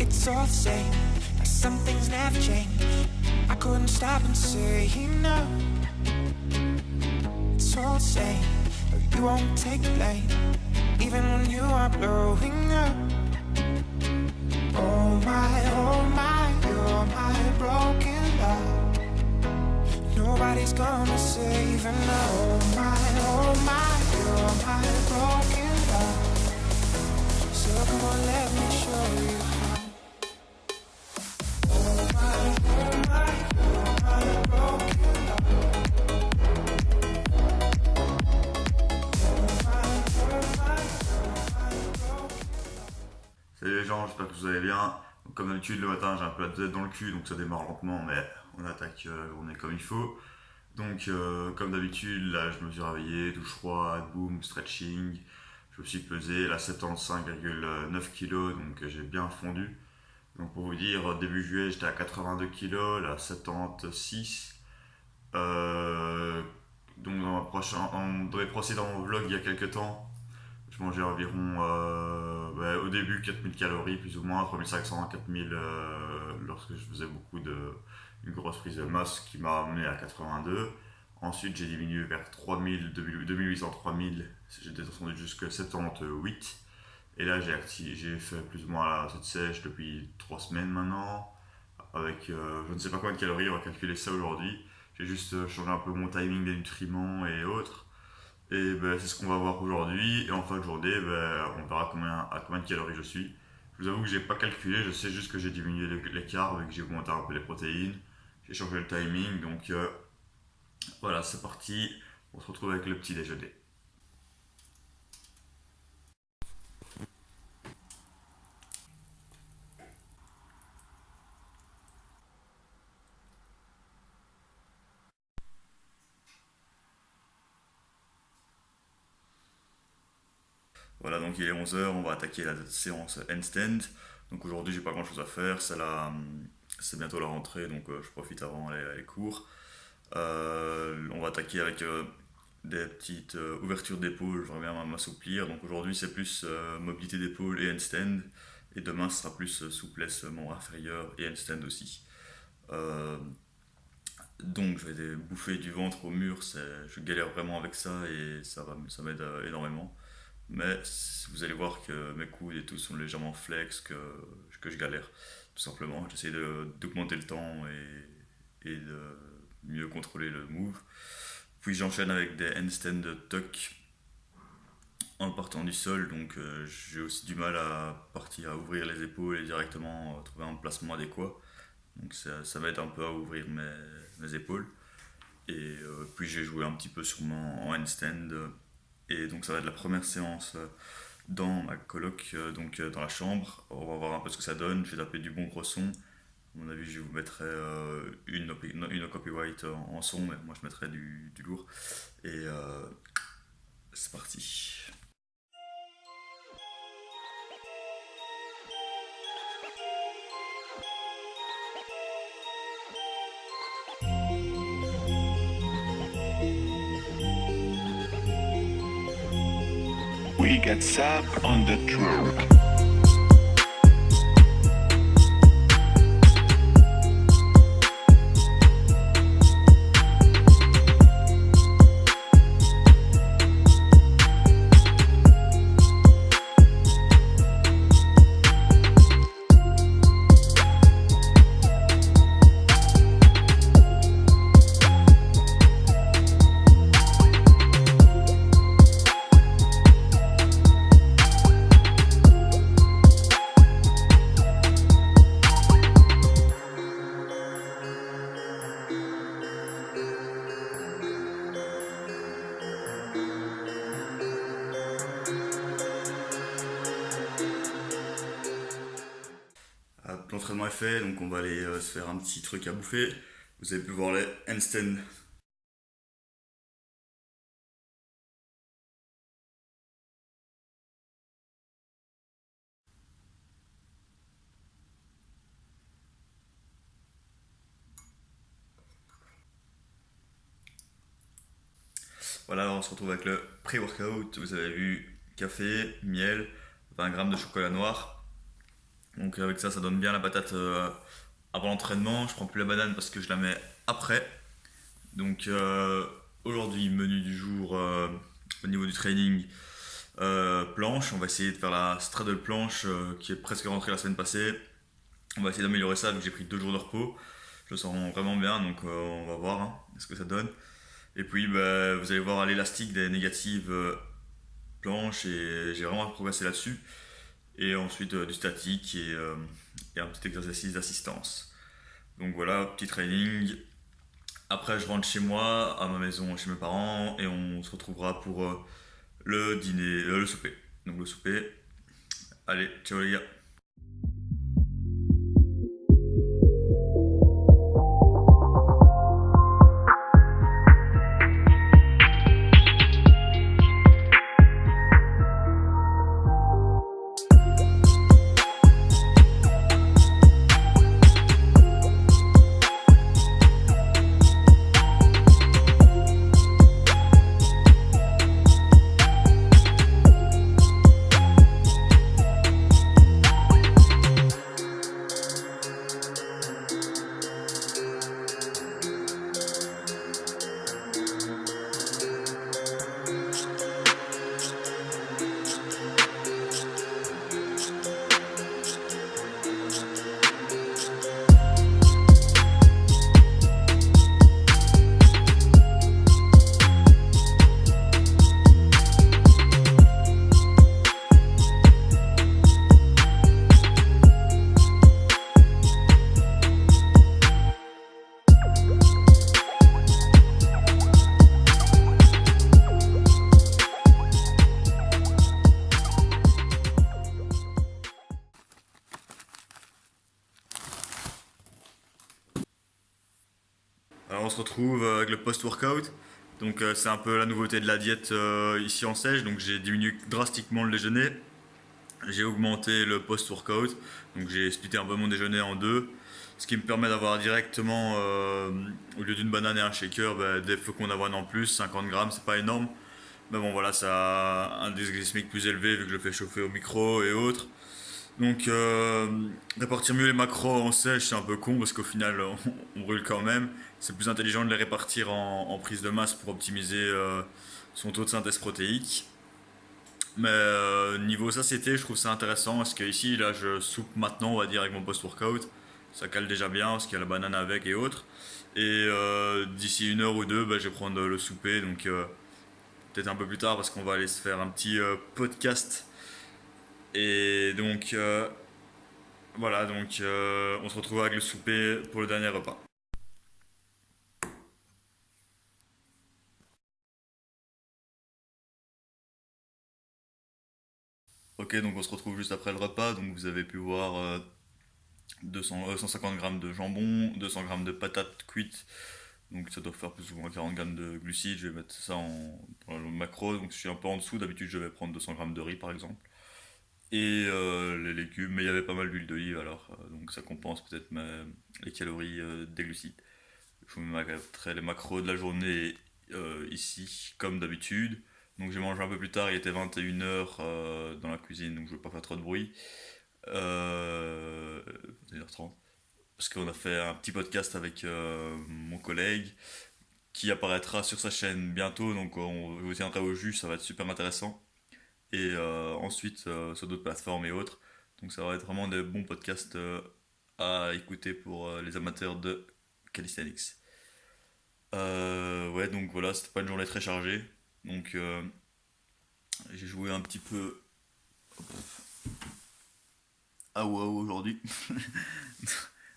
it's all the same, like some things never change. I couldn't stop and say no. It's all the same, but you won't take the blame, even when you are blowing up. Oh my, you're my broken love. Nobody's gonna save her now. Oh my, you're my broken love. So come on, let me show you how. Oh my, you're my broken love. Salut les gens, j'espère que vous allez bien. Donc, comme d'habitude, le matin j'ai un peu la tête dans le cul, donc ça démarre lentement, mais on attaque la journée comme il faut. Donc, comme d'habitude, là je me suis réveillé, douche froide, boom, stretching. Je me suis pesé, là 75,9 kg, donc j'ai bien fondu. Donc, pour vous dire, début juillet j'étais à 82 kg, là 76. Donc, dans mes précédents vlogs il y a quelques temps, je mangeais environ au début 4000 calories plus ou moins, 3500 à 4000 lorsque je faisais une grosse prise de masse qui m'a amené à 82. Ensuite j'ai diminué vers 3000, 2800, 3000, j'étais descendu jusqu'à 78. Et là j'ai fait plus ou moins cette sèche depuis 3 semaines maintenant, avec je ne sais pas combien de calories, on va calculer ça aujourd'hui. J'ai juste changé un peu mon timing des nutriments et autres. Et ben, c'est ce qu'on va voir aujourd'hui. Et en fin de journée, on verra à combien de calories je suis. Je vous avoue que j'ai pas calculé, je sais juste que j'ai diminué les carbs et que j'ai augmenté un peu les protéines. J'ai changé le timing, donc voilà, c'est parti. On se retrouve avec le petit déjeuner. Voilà, donc il est 11 h, on va attaquer la séance handstand. Donc aujourd'hui, j'ai pas grand chose à faire, c'est bientôt la rentrée, donc je profite avant les cours. On va attaquer avec des petites ouvertures d'épaule, j'aimerais bien m'assouplir. Donc aujourd'hui c'est plus mobilité d'épaule et handstand. Et demain ce sera plus souplesse membre inférieur et handstand aussi. Euh, donc je vais bouffer du ventre au mur, je galère vraiment avec ça et ça m'aide énormément. Mais vous allez voir que mes coudes et tout sont légèrement flex, que je galère. Tout simplement, j'essaie d'augmenter le temps et de mieux contrôler le move. Puis j'enchaîne avec des handstand tuck en partant du sol, donc j'ai aussi du mal à partir à ouvrir les épaules et directement trouver un placement adéquat. Donc ça m'aide un peu à ouvrir mes épaules. Et puis j'ai joué un petit peu sur en handstand. Et donc ça va être la première séance dans ma coloc, dans la chambre. On va voir un peu ce que ça donne. Je vais taper du bon gros son. À mon avis, je vous mettrai une copyright en son, mais moi je mettrai du lourd. Et c'est parti. We get Sap on the track. L'entraînement est fait, donc on va aller se faire un petit truc à bouffer. Vous avez pu voir les handstands. Voilà, on se retrouve avec le pré-workout. Vous avez vu café, miel, 20 grammes de chocolat noir. Donc avec ça, ça donne bien la patate avant l'entraînement. Je prends plus la banane parce que je la mets après. Donc aujourd'hui, menu du jour au niveau du training, planche. On va essayer de faire la straddle planche qui est presque rentrée la semaine passée. On va essayer d'améliorer ça vu que j'ai pris 2 jours de repos. Je le sens vraiment bien, donc on va voir ce que ça donne. Et puis bah, vous allez voir l'élastique des négatives planches et j'ai vraiment progressé là-dessus. Et ensuite du statique et un petit exercice d'assistance. Donc voilà, petit training. Après, je rentre chez moi, à ma maison, chez mes parents, et on se retrouvera pour le dîner, le souper. Donc le souper. Allez, ciao les gars. Alors on se retrouve avec le post-workout. Donc c'est un peu la nouveauté de la diète ici en Sèche. Donc j'ai diminué drastiquement le déjeuner. J'ai augmenté le post-workout. Donc j'ai splitté un peu mon déjeuner en deux. Ce qui me permet d'avoir directement, au lieu d'une banane et un shaker, bah, des flocons d'avoine en plus. 50 grammes, c'est pas énorme. Mais bon voilà, ça a un indice glycémique plus élevé vu que je le fais chauffer au micro et autres. Donc répartir mieux les macros en sèche c'est un peu con parce qu'au final on brûle quand même. C'est plus intelligent de les répartir en prise de masse pour optimiser son taux de synthèse protéique. Mais niveau satiété je trouve ça intéressant parce que ici là je soupe maintenant on va dire avec mon post-workout. Ça cale déjà bien parce qu'il y a la banane avec et autres. Et d'ici 1 heure ou 2 bah, je vais prendre le souper donc peut-être un peu plus tard parce qu'on va aller se faire un petit podcast. Et donc voilà, donc on se retrouve avec le souper pour le dernier repas. Ok, donc on se retrouve juste après le repas. Donc vous avez pu voir 150 grammes de jambon, 200 grammes de patates cuites. Donc ça doit faire plus ou moins 40 grammes de glucides. Je vais mettre ça dans le macro. Donc je suis un peu en dessous. D'habitude je vais prendre 200 grammes de riz par exemple. Et les légumes, mais il y avait pas mal d'huile d'olive alors. Donc ça compense peut-être les calories des glucides. Je vous mettrai les macros de la journée ici, comme d'habitude. Donc j'ai mangé un peu plus tard, il était 21 h dans la cuisine, donc je ne veux pas faire trop de bruit. 21 h 30. Parce qu'on a fait un petit podcast avec mon collègue qui apparaîtra sur sa chaîne bientôt, donc on vous tiendra au jus, ça va être super intéressant. Et ensuite sur d'autres plateformes et autres. Donc ça va être vraiment des bons podcasts à écouter pour les amateurs de calisthenics. Ouais, donc voilà, c'était pas une journée très chargée. Donc j'ai joué un petit peu à WoW aujourd'hui.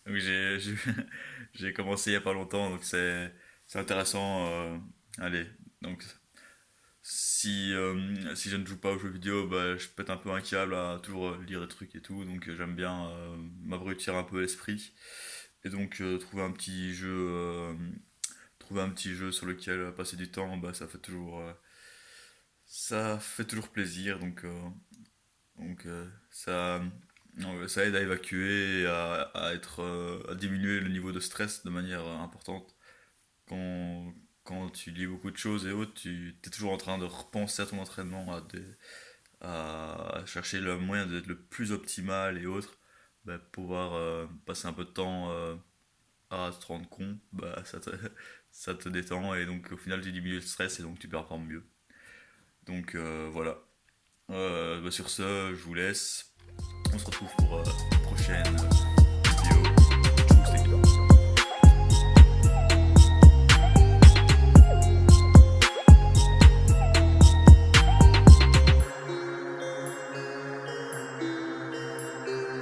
Donc j'ai commencé il y a pas longtemps, donc c'est intéressant. Allez, donc si je ne joue pas aux jeux vidéo, bah, je pète un peu un câble à toujours lire des trucs et tout, donc j'aime bien m'abrutir un peu l'esprit. Et donc trouver un petit jeu sur lequel passer du temps, bah, ça fait toujours plaisir. Donc ça, ça aide à évacuer et à diminuer le niveau de stress de manière importante. Quand, quand tu lis beaucoup de choses et autres, tu es toujours en train de repenser à ton entraînement, à chercher le moyen d'être le plus optimal et autres. pouvoir passer un peu de temps à te rendre compte, ça te détend et donc au final tu diminues le stress et donc tu performes mieux. Donc voilà. Sur ce, je vous laisse. On se retrouve pour une prochaine